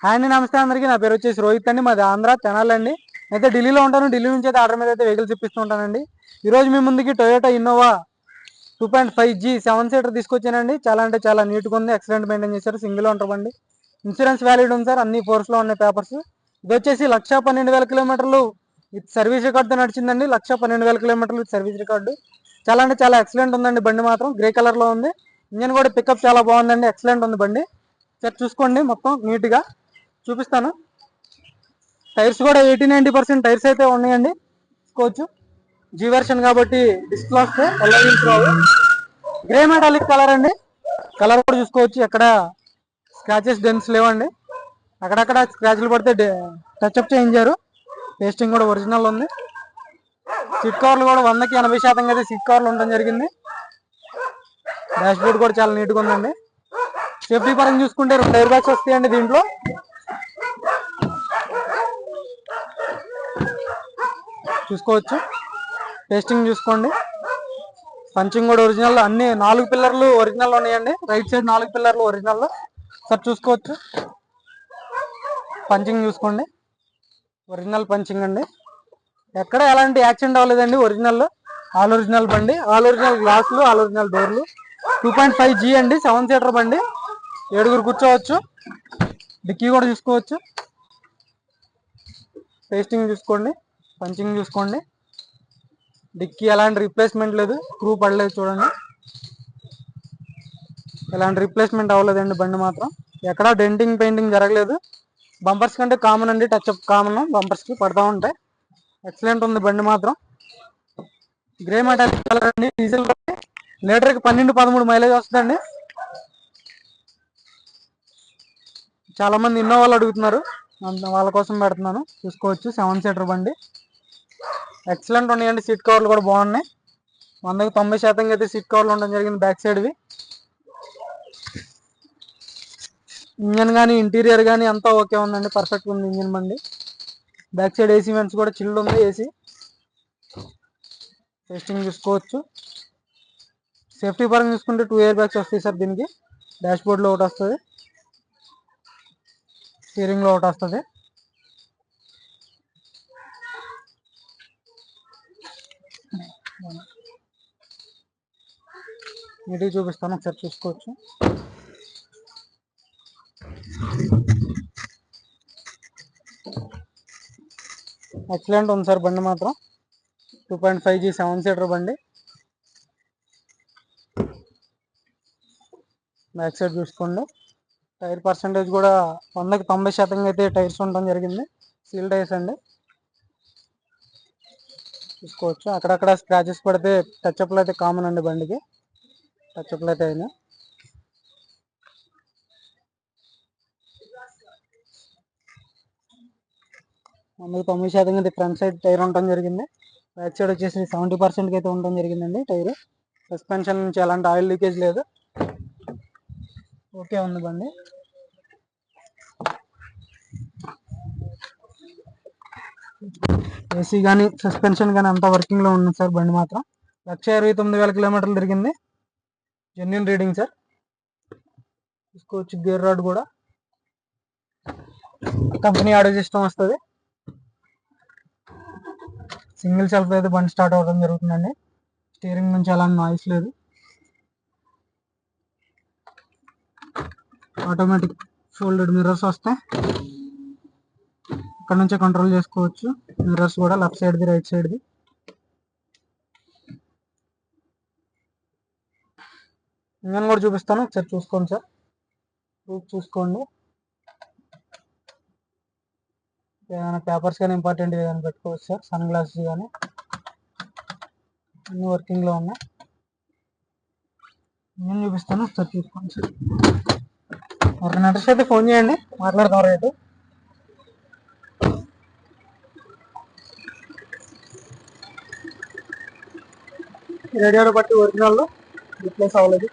Hi అండి, నమస్తే అందరికీ. నా పేరు వచ్చేసి రోహిత్ అండి, మాది ఆంధ్ర తెనాలి అండి. అయితే ఢిల్లీలో ఉంటాను. ఢిల్లీ నుంచి అయితే ఆర్డర్ మీద అయితే వెహికల్స్ ఇప్పిస్తూ ఉంటానండి. ఈరోజు మీ ముందుకి టొయోటా ఇన్నోవా 2.5G 7 సీటర్ తీసుకొచ్చానండి. చాలా అంటే చాలా నీట్గా ఉంది, ఎక్సలెంట్ మెయింటైన్ చేశారు. సింగిల్ ఓనర్ బండి, ఇన్సూరెన్స్ వ్యాలిడ్ ఉంది సార్, అన్ని ఫోర్స్లో ఉన్నాయి పేపర్స్. ఇది వచ్చేసి 1,12,000 కిలోమీటర్లు విత్ సర్వీస్ రికార్డుతో నడిచిందండి. 1,12,000 కిలోమీటర్లు విత్ సర్వీస్ రికార్డు. చాలా అంటే చాలా ఎక్సలెంట్ ఉందండి బండి మాత్రం. గ్రే కలర్లో ఉంది. ఇంజన్ కూడా పికప్ చాలా బాగుందండి, ఎక్సలెంట్ ఉంది బండి. సార్ చూసుకోండి, మొత్తం నీట్గా చూపిస్తాను. టైర్స్ కూడా 80-90% టైర్స్ అయితే ఉన్నాయండి. చూసుకోవచ్చు, జీ వెర్షన్ కాబట్టి డిస్క్ లాక్స్ రావు. గ్రే మెటాలిక్ కలర్ అండి. కలర్ కూడా చూసుకోవచ్చు, ఎక్కడ స్క్రాచెస్ డెన్స్ లేవండి. అక్కడక్కడ స్క్రాచ్లు పడితే టచ్అప్ చేయించారు. పేస్టింగ్ కూడా ఒరిజినల్ ఉంది. సీట్ కవర్లు కూడా 100కి 80% అయితే సీట్ కవర్లు ఉండడం జరిగింది. డాష్ బోర్డ్ కూడా చాలా నీట్గా ఉందండి. సేఫ్టీ పరంగా చూసుకుంటే 2 ఎయిర్ బ్యాగ్స్ వస్తాయండి దీంట్లో. చూసుకోవచ్చు, టెస్టింగ్ చూసుకోండి. పంచింగ్ కూడా ఒరిజినల్, అన్ని 4 పిల్లర్లు ఒరిజినల్ ఉన్నాయండి. రైట్ సైడ్ 4 పిల్లర్లు ఒరిజినల్. సార్ చూసుకోవచ్చు, పంచింగ్ చూసుకోండి, ఒరిజినల్ పంచింగ్ అండి. ఎక్కడ ఎలాంటి యాక్సిడెంట్ అవ్వలేదండి. ఒరిజినల్, ఆల్ ఒరిజినల్ బండి, ఆల్ ఒరిజినల్ గ్లాసులు, ఆల్ ఒరిజినల్ డోర్లు. 2.5G అండి, 7 సీటర్ బండి, 7గురు కూర్చోవచ్చు. డిక్కీ కూడా చూసుకోవచ్చు. టేస్టింగ్ చూసుకోండి, పంచింగ్ చూసుకోండి. డిక్కీ ఎలాంటి రీప్లేస్మెంట్ లేదు, స్క్రూ పడలేదు చూడండి. ఎలాంటి రీప్లేస్మెంట్ అవ్వలేదండి బండి మాత్రం. ఎక్కడా డెంటింగ్ పెయింటింగ్ జరగలేదు. బంపర్స్ కంటే కామన్ అండి, టచ్అప్ కామన్, బంపర్స్కి పడతా ఉంటాయి. ఎక్సలెంట్ ఉంది బండి మాత్రం. గ్రే మెటాలిక్ కలర్ అండి, డీజిల్ లీటర్కి 12-13 మైలేజ్ వస్తుందండి. చాలా మంది ఇన్నోవాలు అడుగుతున్నారు, వాళ్ళ కోసం పెడుతున్నాను. చూసుకోవచ్చు, 7 సీటర్ బండి, ఎక్సలెంట్ ఉన్నాయండి. సీట్ కవర్లు కూడా బాగున్నాయి. 100కి 90% అయితే సీట్ కవర్లు ఉండడం జరిగింది బ్యాక్ సైడ్వి. ఇంజన్ కానీ ఇంటీరియర్ కానీ అంతా ఓకే ఉందండి, పర్ఫెక్ట్ ఉంది ఇంజన్ బండి. బ్యాక్ సైడ్ ఏసీ వెంట్స్ కూడా చిల్డ్ ఉంది ఏసీ. టెస్టింగ్ చూసుకోవచ్చు. సేఫ్టీ పరంగా చూసుకుంటే 2 ఎయిర్ బ్యాగ్స్ వస్తాయి సార్ దీనికి. డాష్ బోర్డ్లో ఒకటి వస్తుంది, స్టీరింగ్లో ఒకటి వస్తుంది. నీట్గా చూపిస్తాను, ఒకసారి చూసుకోవచ్చు. ఎక్సలెంట్ ఉంది సార్ బండి మాత్రం. 2.5G 7 సీటర్ బండి. బ్యాక్ సైడ్ చూసుకోండి. టైర్ పర్సంటేజ్ కూడా 100కి 90% అయితే టైర్స్ ఉండడం జరిగింది. సీల్ టైర్స్ అండి, చూసుకోవచ్చు. అక్కడక్కడ స్క్రాచెస్ పడితే టచ్అప్లు అయితే కామన్ అండి బండికి, టచ్అప్లు అయితే అయినా. అందుకు 90% అయితే ఫ్రంట్ సైడ్ టైర్ ఉండడం జరిగింది. బ్యాక్ సైడ్ వచ్చేసి 70% అయితే ఉండడం జరిగిందండి టైర్. సస్పెన్షన్ నుంచి ఎలాంటి ఆయిల్ లీకేజ్ లేదు, ఓకే ఉంది బండి. ఏసీ కానీ సస్పెన్షన్ కానీ అంతా వర్కింగ్లో ఉంది సార్ బండి మాత్రం. 1,29,000 కిలోమీటర్లు తిరిగింది, జెన్యూన్ రీడింగ్ సార్. చూసుకోవచ్చు, గేర్ రాడ్ కూడా కంపెనీ ఆడియో సిస్టమ్ వస్తుంది. సింగిల్ సెల్ఫ్ అయితే బండి స్టార్ట్ అవ్వడం జరుగుతుందండి. స్టీరింగ్ నుంచి అలాంటి నాయిస్ లేదు. ఆటోమేటిక్ ఫోల్డెడ్ మిర్రర్స్ వస్తాయి, ఇక్కడ నుంచే కంట్రోల్ చేసుకోవచ్చు. మిర్రర్స్ కూడా లెఫ్ట్ సైడ్ది, రైట్ సైడ్ది. ఇంజన్ కూడా చూపిస్తాను, ఒకసారి చూసుకోండి సార్. చూసుకోండి, ఏదైనా పేపర్స్ కానీ ఇంపార్టెంట్ ఏదైనా పెట్టుకోవచ్చు సార్. సన్ గ్లాసెస్ కానీ అన్ని వర్కింగ్లో ఉన్నాయి. ఇంజన్ చూపిస్తాను, ఒకసారి చూసుకోండి సార్. ఒక ఇంట్రెస్ట్ అయితే ఫోన్ చేయండి, మాట్లాడతాం రేటు. రేడియోని బట్టి ఒరిజినల్ రీప్లేస్ అవ్వలేదు.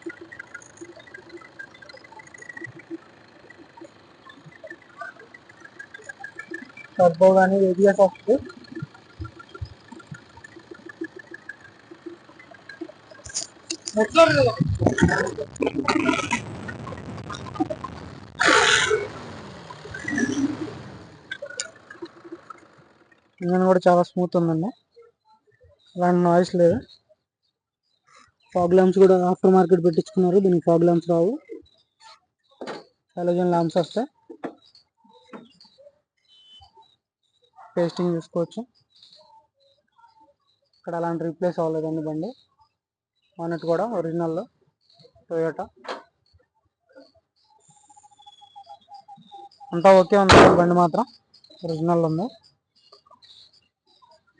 టర్బో కానీ ఏబిఎస్ వస్తుంది. ఇంజన్ కూడా చాలా స్మూత్ ఉందండి, ఎలాంటి నాయిస్ లేదు. ఫాగ్ ల్యాంప్స్ కూడా ఆఫ్టర్ మార్కెట్ పెట్టించుకున్నారు, దీనికి ఫాగ్ ల్యాంప్స్ రావు, హాలోజన్ ల్యాంప్స్ వస్తాయి. పేస్టింగ్ చూసుకోవచ్చు, ఇక్కడ అలాంటి రీప్లేస్ అవ్వలేదండి బండి. బానెట్ కూడా ఒరిజినల్లో టొయోటా, అంతా ఓకే ఉంది. బండి మాత్రం ఒరిజినల్ ఉంది.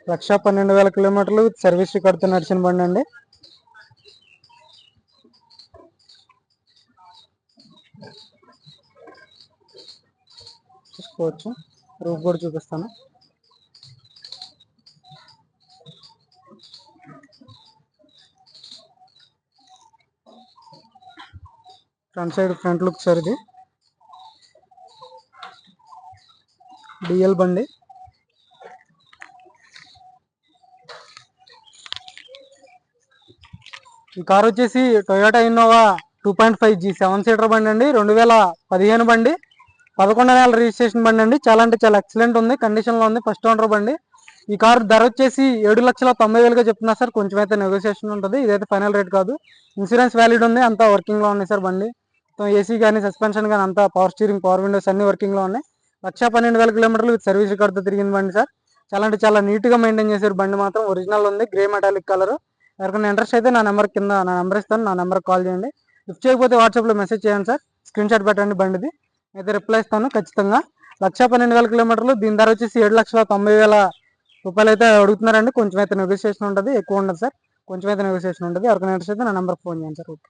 1,12,000 కిలోమీటర్లు సర్వీస్ రికార్డ్తో నడిచిన బండి అండి. చూసుకోవచ్చు, రూఫ్ కూడా చూపిస్తాను. ఫ్రంట్ లుక్ సార్, ఇది డిఎల్ బండి. ఈ కార్ వచ్చేసి టొయోటా ఇన్నోవా 2.5G 7 సీటర్ బండి అండి. 2015 బండి, 11 నెలల రిజిస్ట్రేషన్ బండి అండి. చాలా అంటే చాలా ఎక్సలెంట్ ఉంది, కండిషన్లో ఉంది, ఫస్ట్ ఓనర్ బండి. ఈ కార్ ధర వచ్చేసి 7,90,000గా చెప్తున్నా సార్. కొంచెం అయితే నెగోసియేషన్ ఉంటుంది, ఇదైతే ఫైనల్ రేట్ కాదు. ఇన్సూరెన్స్ వ్యాలిడ్ ఉంది, అంతా వర్కింగ్లో ఉన్నాయి సార్. బండి ఏసీ కానీ సస్పెన్షన్ కానీ అంతా, పవర్ స్టీరింగ్, పవర్ విండోస్ అన్ని వర్కింగ్లో ఉన్నాయి. 1,12,000 కిలోమీటర్లు విత్ సర్వీస్ రికార్డ్తో తిరిగింది బండి సార్. చాలా అంటే చాలా నీట్గా మెయింటైన్ చేశారు. బండి మాత్రం ఒరిజినల్ ఉంది, గ్రే మెటాలిక్ కలర్. ఎవరికైనా ఇంట్రెస్ట్ అయితే నా నెంబర్ కింద నా నెంబర్ ఇస్తాను, నా నెంబర్కి కాల్ చేయండి. లిఫ్ట్ చేయకపోతే వాట్సాప్లో మెసేజ్ చేయండి సార్, స్క్రీన్ షాట్ పెట్టండి బండిది, అయితే రిప్లై ఇస్తాను ఖచ్చితంగా. 1,12,000 కిలోమీటర్లు, దీని ధర వచ్చేసి 7,90,000 రూపాయలు అయితే అడుగుతున్నారండి. కొంచెం అయితే నెగోసియేషన్ ఉంటుంది, ఎక్కువ ఉండదు సార్, కొంచెం అయితే నెగోసియేషన్ ఉంటుంది. ఎవరికైనా ఇంట్రెస్ట్ అయితే నా నెంబర్కి ఫోన్ చేయండి సార్. ఓకే.